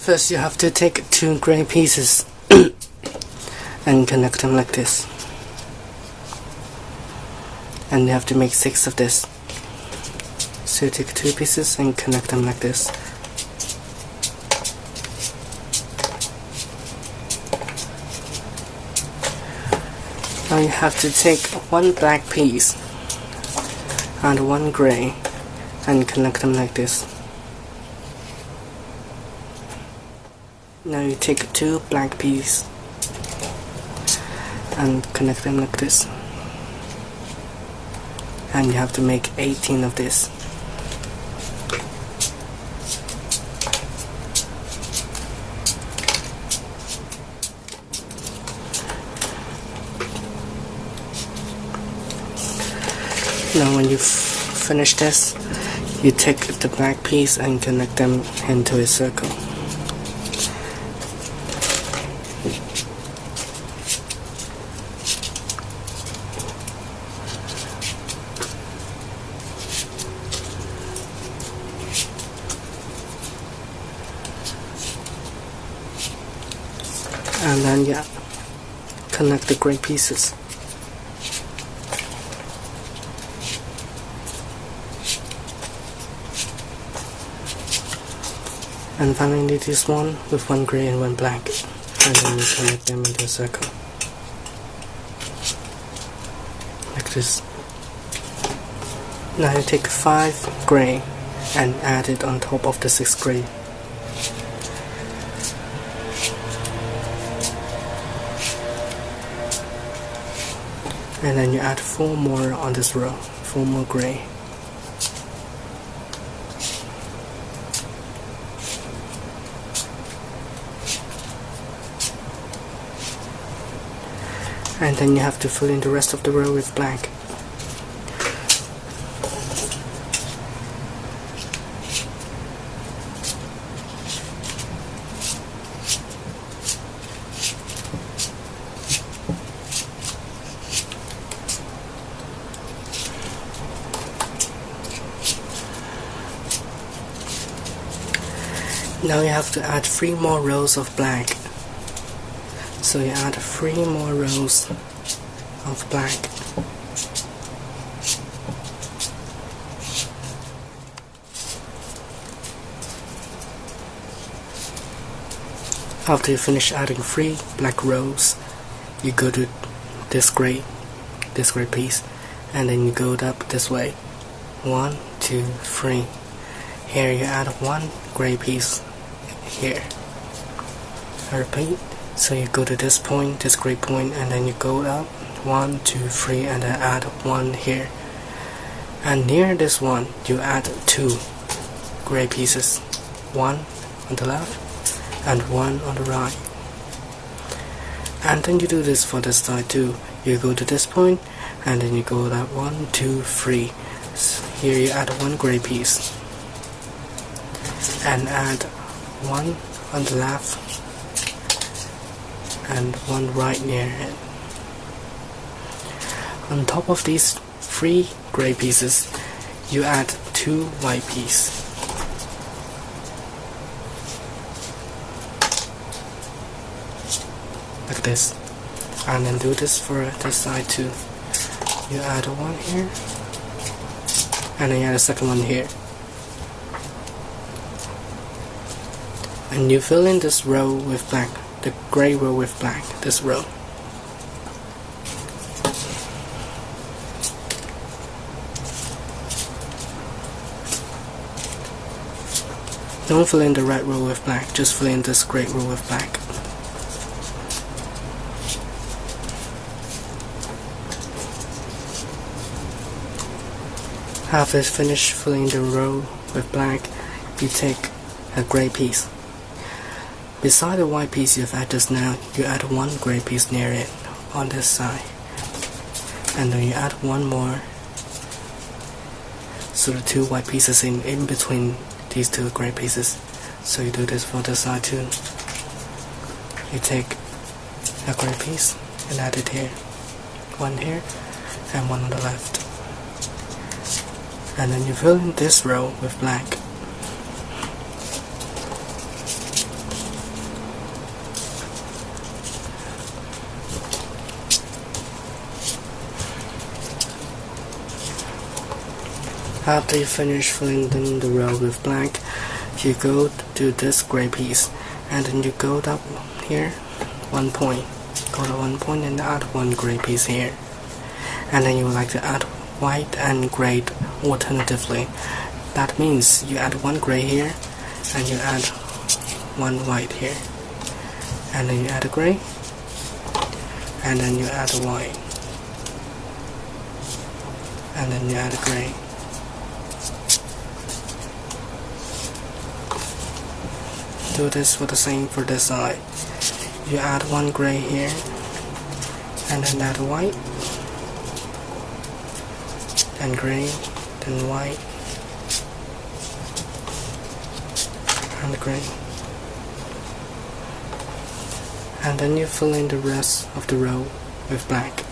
First you have to take 2 gray pieces and connect them like this. And you have to make 6 of this. So you take 2 pieces and connect them like this. Now you have to take 1 black piece and 1 gray and connect them like this. Now you take 2 black pieces and connect them like this. And you have to make 18 of this. Now when you finish this, you take the black piece and connect them into a circle. And then connect the gray pieces. And finally this one with 1 gray and 1 black, and then you connect them into a circle like this. Now you take 5 gray and add it on top of the 6 gray. And then you add 4 more on this row, 4 more gray. And then you have to fill in the rest of the row with black. Now you have to add 3 more rows of black. So you add 3 more rows of black. After you finish adding 3 black rows, you go to this gray piece, and then you go up this way. 1, 2, 3. Here you add 1 gray piece here. I repeat. So you go to this point, this gray point, and then you go up 1, 2, 3, and then add 1 here. And near this one, you add 2 gray pieces, 1 on the left and 1 on the right. And then you do this for this side too. You go to this point, and then you go up 1, 2, 3. So here you add 1 gray piece and add 1 on the left and 1 right near it. On top of these 3 gray pieces, you add 2 white pieces. Like this. And then do this for this side too. You add 1 here, and then you add a second one here. And you fill in this row with black. The gray row with black, this row. Don't fill in the red row with black, just fill in this gray row with black. After it's finished filling the row with black, you take a gray piece. Beside the white piece you've added just now, you add 1 gray piece near it on this side. And then you add 1 more. So the 2 white pieces in between these 2 gray pieces. So you do this for this side too. You take a gray piece and add it here. 1 here and 1 on the left. And then you fill in this row with black. After you finish filling in the row with black, you go to this gray piece, and then you go up here 1 point. Go to 1 point and add 1 gray piece here. And then you would like to add white and gray alternatively. That means you add 1 gray here, and you add 1 white here. And then you add a gray, and then you add a white, and then you add a gray. Do this for the same for this side. You add 1 gray here, and then add white, then gray, then white, and gray. And then you fill in the rest of the row with black.